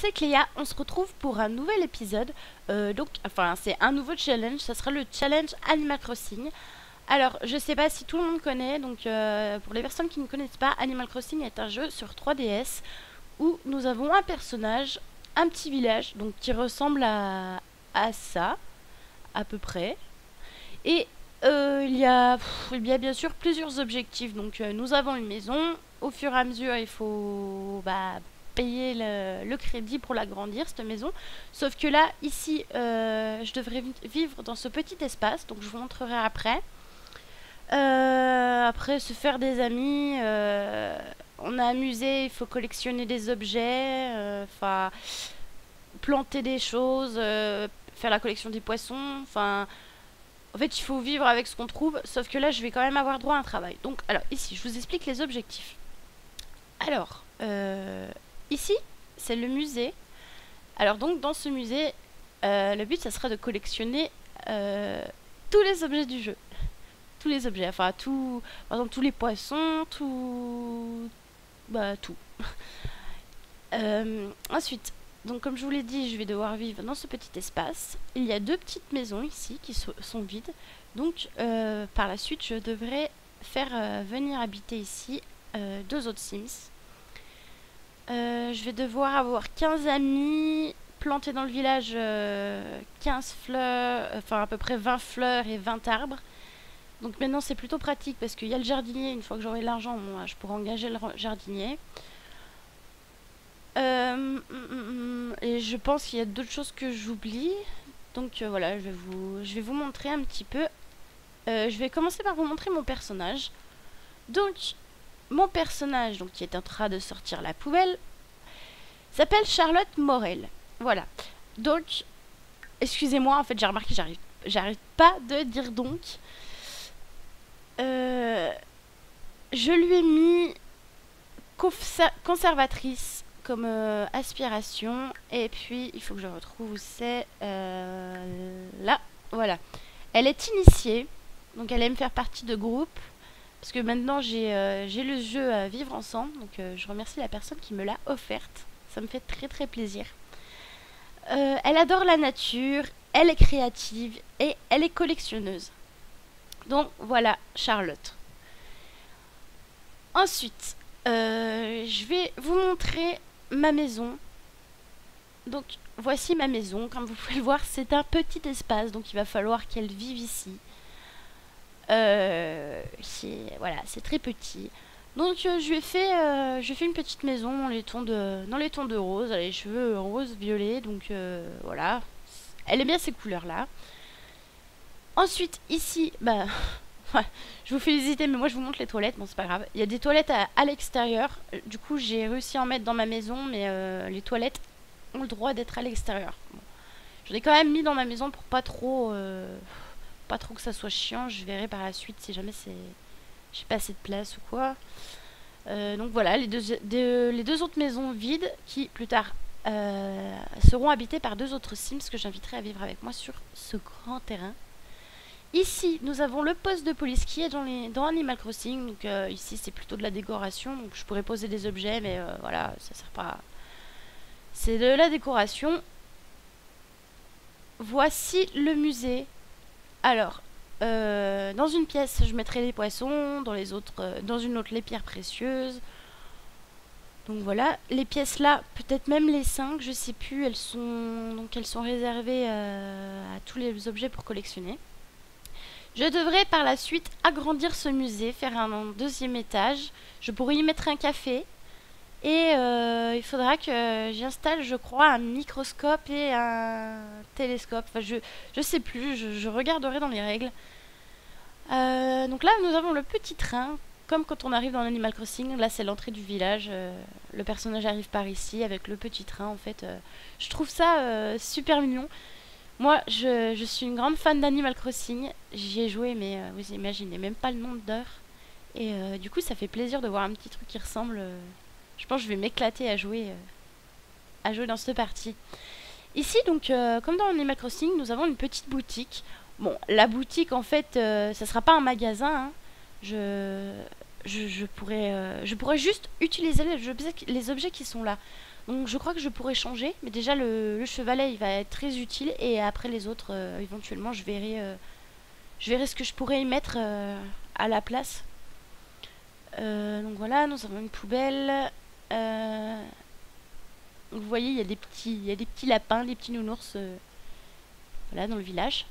c'est Cléa, on se retrouve pour un nouvel épisode. Enfin, c'est un nouveau challenge, ça sera le challenge Animal Crossing. Alors, je sais pas si tout le monde connaît, donc pour les personnes qui ne connaissent pas, Animal Crossing est un jeu sur 3DS où nous avons un personnage, un petit village, donc qui ressemble à ça, à peu près. Et il y a bien sûr plusieurs objectifs. Donc, nous avons une maison. Au fur et à mesure, il faut payer le crédit pour l'agrandir, cette maison. Sauf que là, ici, je devrais vivre dans ce petit espace. Donc, je vous montrerai après. Après, se faire des amis. On a amusé, il faut collectionner des objets. Enfin, planter des choses. Faire la collection des poissons. Enfin. En fait, il faut vivre avec ce qu'on trouve, sauf que là, je vais quand même avoir droit à un travail. Donc, alors, ici, je vous explique les objectifs. Alors, ici, c'est le musée. Alors, donc, dans ce musée, le but, ça sera de collectionner tous les objets du jeu. Tous les objets, enfin, tout, par exemple, tous les poissons, tout... Bah, tout. Ensuite, donc comme je vous l'ai dit, je vais devoir vivre dans ce petit espace. Il y a deux petites maisons ici qui sont vides. Donc par la suite, je devrais faire venir habiter ici deux autres Sims. Je vais devoir avoir 15 amis, planter dans le village 15 fleurs, enfin à peu près 20 fleurs et 20 arbres. Donc maintenant c'est plutôt pratique parce qu'il y a le jardinier. Une fois que j'aurai l'argent, moi, je pourrai engager le jardinier. Et je pense qu'il y a d'autres choses que j'oublie. Donc voilà, je vais vous montrer un petit peu. Je vais commencer par vous montrer mon personnage. Donc, mon personnage, donc, qui est en train de sortir la poubelle, s'appelle Charlotte Morel. Voilà. Donc, excusez-moi, en fait, j'ai remarqué, j'arrive pas de dire donc. Je lui ai mis conservatrice comme aspiration, et puis il faut que je retrouve où c'est, là, voilà. Elle est initiée, donc elle aime faire partie de groupe, parce que maintenant j'ai le jeu à vivre ensemble, donc je remercie la personne qui me l'a offerte, ça me fait très très plaisir. Elle adore la nature, elle est créative et elle est collectionneuse. Donc voilà Charlotte. Ensuite, je vais vous montrer ma maison. Donc voici ma maison, comme vous pouvez le voir, c'est un petit espace, donc il va falloir qu'elle vive ici. Voilà, c'est très petit. Donc je lui ai fait une petite maison dans les tons de rose, elle a les cheveux rose violet, donc voilà, elle aime bien ces couleurs là. Ensuite ici, bah ouais, je vous fais hésiter, mais moi je vous montre les toilettes, bon c'est pas grave. Il y a des toilettes à l'extérieur, du coup j'ai réussi à en mettre dans ma maison, mais les toilettes ont le droit d'être à l'extérieur. Bon. J'en ai quand même mis dans ma maison pour pas trop que ça soit chiant. Je verrai par la suite si jamais j'ai pas assez de place ou quoi. Donc voilà, les deux autres maisons vides qui plus tard seront habitées par deux autres Sims que j'inviterai à vivre avec moi sur ce grand terrain. Ici, nous avons le poste de police qui est dans Animal Crossing. Donc ici, c'est plutôt de la décoration. Donc je pourrais poser des objets, mais voilà, ça sert pas. C'est de la décoration. Voici le musée. Alors, dans une pièce, je mettrai les poissons, dans une autre, les pierres précieuses. Donc voilà, les pièces là, peut-être même les 5, je sais plus, elles sont réservées à tous les objets pour collectionner. Je devrais par la suite agrandir ce musée, faire un deuxième étage. Je pourrais y mettre un café. Et il faudra que j'installe, je crois, un microscope et un télescope. Enfin, je sais plus, je regarderai dans les règles. Donc là, nous avons le petit train. Comme quand on arrive dans Animal Crossing, là c'est l'entrée du village. Le personnage arrive par ici avec le petit train. En fait, je trouve ça super mignon. Moi, je suis une grande fan d'Animal Crossing. J'y ai joué, mais vous imaginez même pas le nombre d'heures. Et du coup, ça fait plaisir de voir un petit truc qui ressemble. Je pense que je vais m'éclater à jouer dans cette partie. Ici, donc, comme dans Animal Crossing, nous avons une petite boutique. Bon, la boutique, en fait, ça sera pas un magasin. Hein. Je pourrais juste utiliser les objets qui sont là. Donc je crois que je pourrais changer. Mais déjà le chevalet il va être très utile. Et après les autres, éventuellement je verrai ce que je pourrais y mettre à la place. Donc voilà, nous avons une poubelle. Vous voyez, il y a des petits lapins, des petits nounours voilà, dans le village.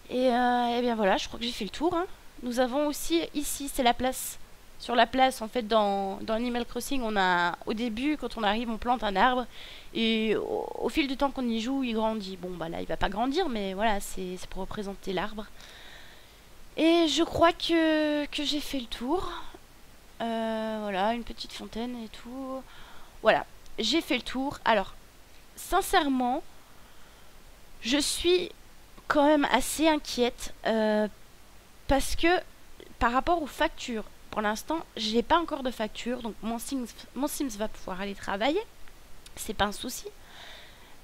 Et bien voilà, je crois que j'ai fait le tour. Hein. Nous avons aussi ici, c'est la place. Sur la place, en fait, dans Animal Crossing, on a au début, quand on arrive, on plante un arbre. Et au fil du temps qu'on y joue, il grandit. Bon, bah là, il va pas grandir, mais voilà, c'est pour représenter l'arbre. Et je crois que j'ai fait le tour. Voilà, une petite fontaine et tout. Voilà, j'ai fait le tour. Alors, sincèrement, je suis quand même assez inquiète parce que par rapport aux factures, pour l'instant, je n'ai pas encore de facture, donc mon Sims va pouvoir aller travailler, c'est pas un souci.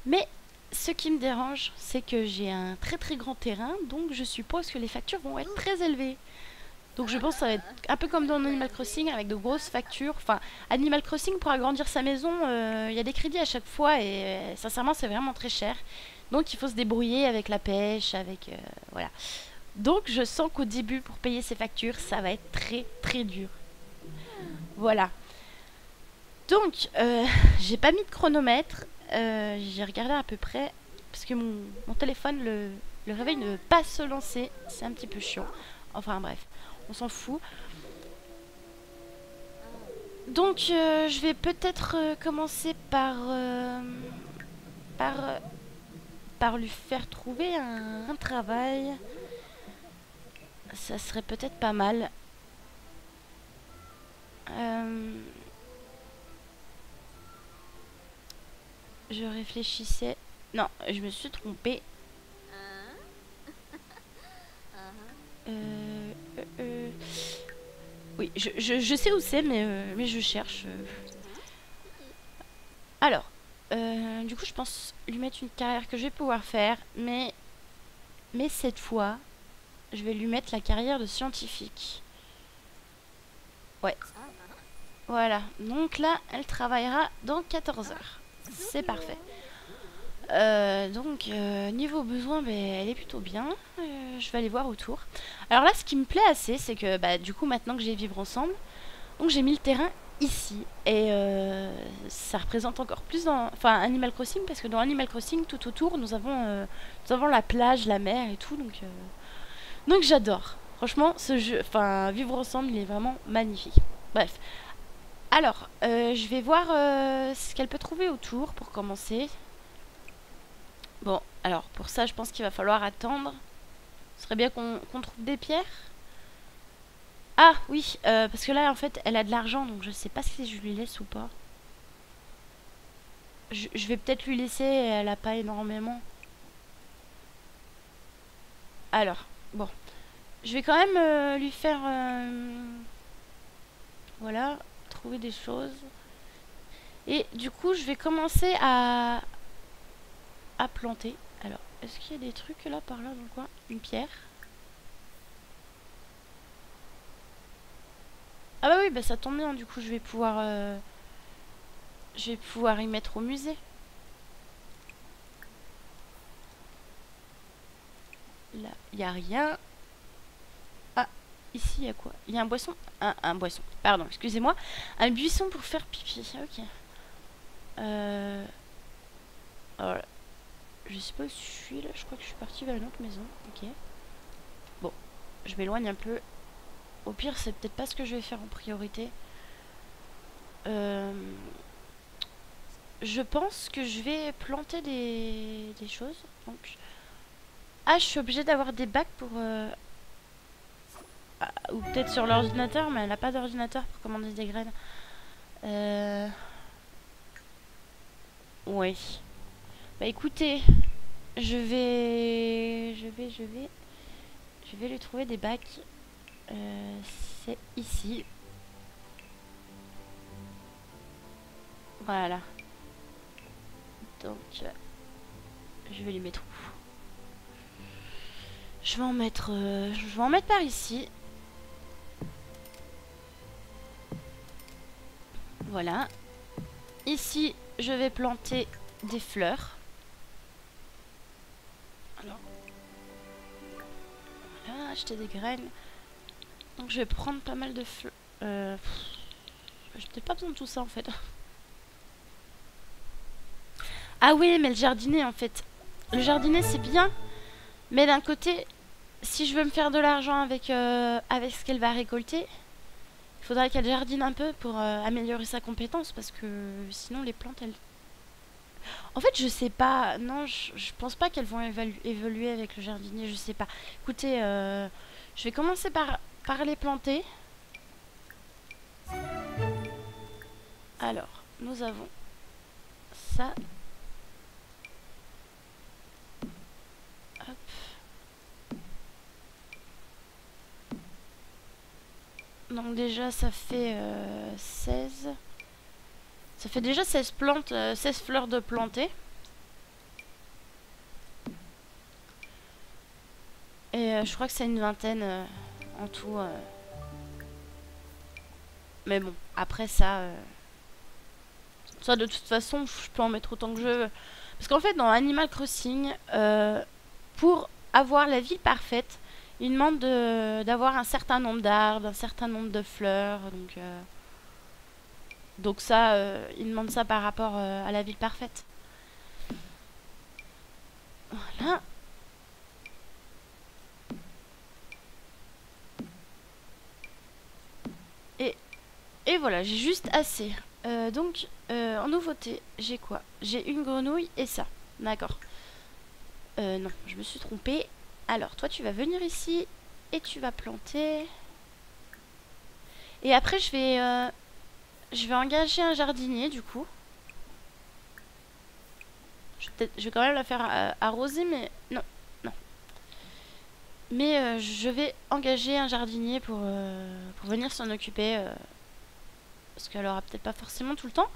Mais ce qui me dérange, c'est que j'ai un très très grand terrain, donc je suppose que les factures vont être très élevées. Donc je pense que ça va être un peu comme dans Animal Crossing avec de grosses factures. Enfin, Animal Crossing pour agrandir sa maison, il y a des crédits à chaque fois et sincèrement c'est vraiment très cher. Donc il faut se débrouiller avec la pêche, avec voilà. Donc je sens qu'au début pour payer ces factures, ça va être très très dur. Voilà. Donc j'ai pas mis de chronomètre, j'ai regardé à peu près parce que mon téléphone le réveil ne veut pas se lancer, c'est un petit peu chiant. Enfin bref. On s'en fout. Donc, je vais peut-être commencer par lui faire trouver un travail. Ça serait peut-être pas mal. Je réfléchissais. Non, je me suis trompée. Oui, je sais où c'est, mais je cherche. Alors, du coup, je pense lui mettre une carrière que je vais pouvoir faire, mais cette fois, je vais lui mettre la carrière de scientifique. Ouais. Voilà, donc là, elle travaillera dans 14 heures. C'est parfait. Donc, niveau besoin, ben, elle est plutôt bien. Je vais aller voir autour. Alors là, ce qui me plaît assez, c'est que bah, du coup, maintenant que j'ai vivre ensemble, donc j'ai mis le terrain ici. Et ça représente encore plus dans Animal Crossing, parce que dans Animal Crossing, tout autour, nous avons la plage, la mer et tout. Donc j'adore. Franchement, ce jeu, vivre ensemble, il est vraiment magnifique. Bref. Alors, je vais voir ce qu'elle peut trouver autour pour commencer. Bon, alors pour ça, je pense qu'il va falloir attendre. Ce serait bien qu'on trouve des pierres. Ah oui, parce que là, en fait, elle a de l'argent, donc je sais pas si je lui laisse ou pas. Je vais peut-être lui laisser, elle a pas énormément. Alors, bon. Je vais quand même lui faire... voilà, trouver des choses. Et du coup, je vais commencer à planter. Alors, est-ce qu'il y a des trucs là, par là, dans le coin? Une pierre. Ah bah oui, bah ça tombe bien, du coup, je vais pouvoir y mettre au musée. Là, il n'y a rien. Ah, ici, il y a quoi? Il y a un boisson. Un boisson, pardon, excusez-moi. Un buisson pour faire pipi, ok. Alors, je sais pas où je suis là, je crois que je suis partie vers une autre maison. Ok. Bon, je m'éloigne un peu. Au pire, c'est peut-être pas ce que je vais faire en priorité. Je pense que je vais planter des choses. Donc... Ah, je suis obligée d'avoir des bacs pour... Ah, ou peut-être sur l'ordinateur, mais elle n'a pas d'ordinateur pour commander des graines. Oui. Bah écoutez, je vais lui trouver des bacs. C'est ici. Voilà. Donc, je vais lui mettre où? Je vais en mettre par ici. Voilà. Ici, je vais planter des fleurs. Alors, voilà, acheter des graines. Donc je vais prendre pas mal de fleurs. J'ai peut-être pas besoin de tout ça en fait. Ah oui, mais le jardinier en fait. Le jardinier c'est bien. Mais d'un côté, si je veux me faire de l'argent avec, avec ce qu'elle va récolter, il faudrait qu'elle jardine un peu pour améliorer sa compétence. Parce que sinon les plantes, elles... En fait, je sais pas. Non, je pense pas qu'elles vont évoluer avec le jardinier. Je sais pas. Écoutez, je vais commencer par les planter. Alors, nous avons ça. Hop. Donc déjà, ça fait 16. Ça fait déjà 16 plantes, 16 fleurs de plantées. Et je crois que c'est une vingtaine en tout. Mais bon, après ça... ça, de toute façon, je peux en mettre autant que je veux. Parce qu'en fait, dans Animal Crossing, pour avoir la ville parfaite, il demande d'avoir un certain nombre d'arbres, un certain nombre de fleurs. Donc ça, il demande ça par rapport à la ville parfaite. Voilà. Et voilà, j'ai juste assez. Donc, en nouveauté, j'ai quoi? J'ai une grenouille et ça. D'accord. Non, je me suis trompée. Alors, toi, tu vas venir ici et tu vas planter. Et après, je vais engager un jardinier, du coup. Je vais quand même la faire arroser, mais non, non. Mais je vais engager un jardinier pour venir s'en occuper. Parce qu'elle aura peut-être pas forcément tout le temps.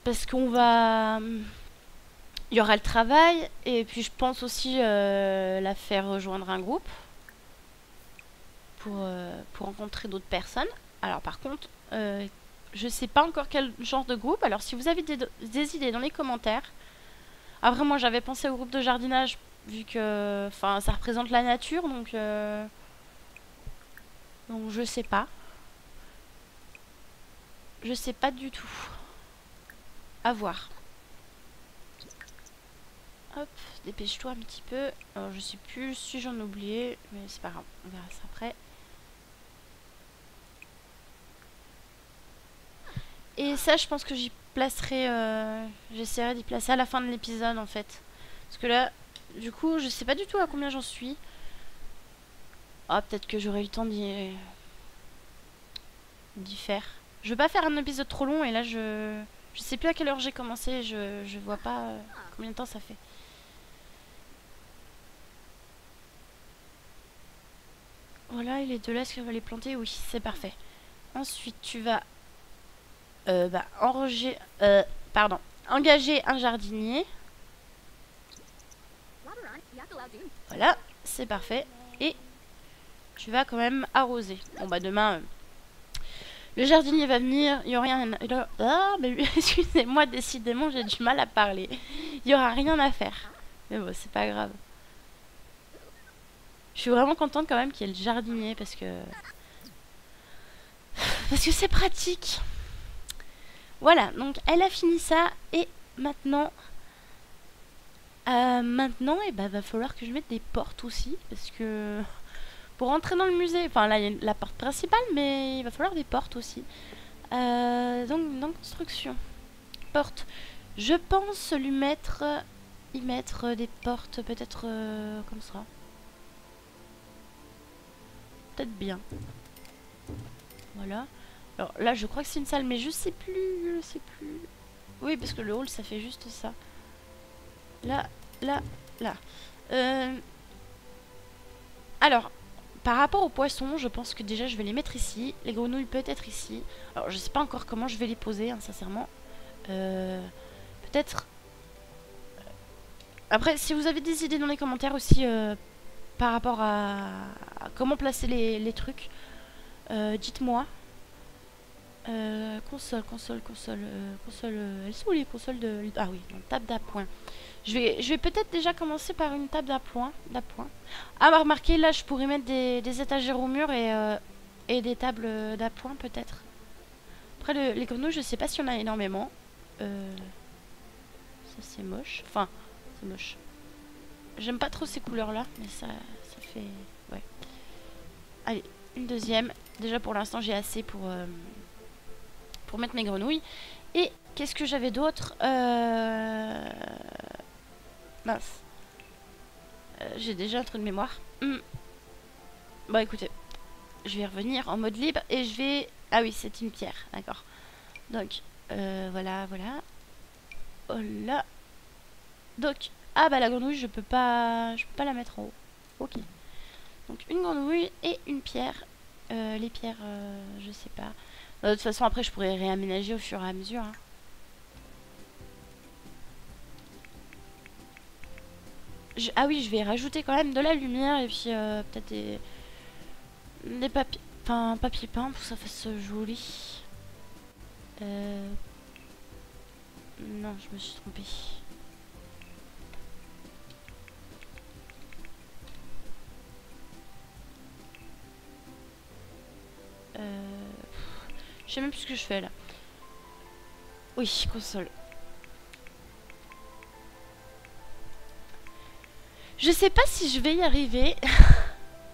Parce qu'on va... Il y aura le travail. Et puis je pense aussi la faire rejoindre un groupe. Pour rencontrer d'autres personnes. Alors par contre, je sais pas encore quel genre de groupe. Alors si vous avez des idées dans les commentaires. Après moi j'avais pensé au groupe de jardinage. Vu que enfin ça représente la nature. Donc je sais pas. Je sais pas du tout. À voir. Hop, dépêche-toi un petit peu. Alors je sais plus si j'en ai oublié, mais c'est pas grave, on verra ça après. Et ça, je pense que j'y placerai. J'essaierai d'y placer à la fin de l'épisode en fait. Parce que là, du coup, je sais pas du tout à combien j'en suis. Ah, peut-être que j'aurai le temps d'y faire. Je veux pas faire un épisode trop long et là je sais plus à quelle heure j'ai commencé, je vois pas combien de temps ça fait. Voilà, et les deux là, est-ce qu'on va les planter? Oui, c'est parfait. Ensuite, tu vas engager un jardinier. Voilà, c'est parfait. Et tu vas quand même arroser. Bon bah demain... le jardinier va venir, il y aura rien... Ah, mais excusez-moi, décidément, j'ai du mal à parler. Il y aura rien à faire. Mais bon, c'est pas grave. Je suis vraiment contente quand même qu'il y ait le jardinier parce que... parce que c'est pratique. Voilà, donc elle a fini ça et maintenant... et bah, va falloir que je mette des portes aussi parce que... pour rentrer dans le musée, enfin là il y a la porte principale mais il va falloir des portes aussi. Donc dans construction. Porte. Je pense y mettre des portes peut-être comme ça. Peut-être bien. Voilà. Alors là je crois que c'est une salle mais je sais plus. Oui parce que le hall ça fait juste ça. Là. Alors, par rapport aux poissons, je pense que déjà je vais les mettre ici. Les grenouilles peut-être ici. Alors je sais pas encore comment je vais les poser, hein, sincèrement. Peut-être... Après, si vous avez des idées dans les commentaires aussi par rapport à comment placer les trucs, dites-moi. Console. Elles sont où les consoles de... Ah oui, non, table d'appoint. Je vais peut-être déjà commencer par une table d'appoint. Ah, bah remarquez, là, je pourrais mettre des étagères au mur et des tables d'appoint, peut-être. Après, les grenouilles, je sais pas si on a énormément. Ça, c'est moche. Enfin, c'est moche. J'aime pas trop ces couleurs-là, mais ça fait... Ouais. Allez, une deuxième. Déjà, pour l'instant, j'ai assez pour mettre mes grenouilles. Et qu'est-ce que j'avais d'autre Mince. J'ai déjà un trou de mémoire. Bon, écoutez. Je vais revenir en mode libre et je vais... Ah oui, c'est une pierre, d'accord. Donc, voilà. Oh là. Donc, ah bah la grenouille, je peux pas la mettre en haut. Ok. Donc, une grenouille et une pierre. Les pierres, je sais pas. De toute façon, après, je pourrais réaménager au fur et à mesure. Hein. Ah oui, je vais rajouter quand même de la lumière et puis peut-être des papiers... Enfin, papier peint pour que ça fasse joli. Non, je me suis trompée. Je sais même plus ce que je fais là. Oui, console. Je sais pas si je vais y arriver.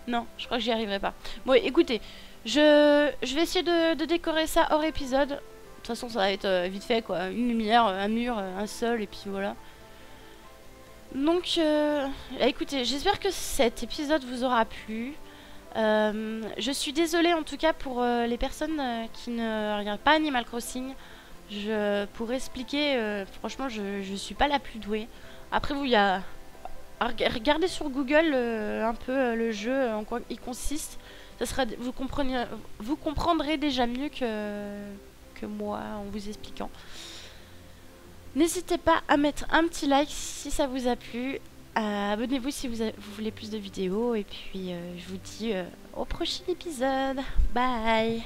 Non, je crois que j'y arriverai pas. Bon, écoutez, je vais essayer de décorer ça hors épisode. De toute façon, ça va être vite fait, quoi. Une lumière, un mur, un sol, et puis voilà. Donc, écoutez, j'espère que cet épisode vous aura plu. Je suis désolée en tout cas pour les personnes qui ne regardent pas Animal Crossing. Pour expliquer, franchement, je suis pas la plus douée. Après, vous, il y a... Regardez sur Google un peu le jeu, en quoi il consiste. Ça sera, vous comprendrez déjà mieux que moi en vous expliquant. N'hésitez pas à mettre un petit like si ça vous a plu. Abonnez-vous si vous voulez plus de vidéos. Et puis je vous dis au prochain épisode. Bye!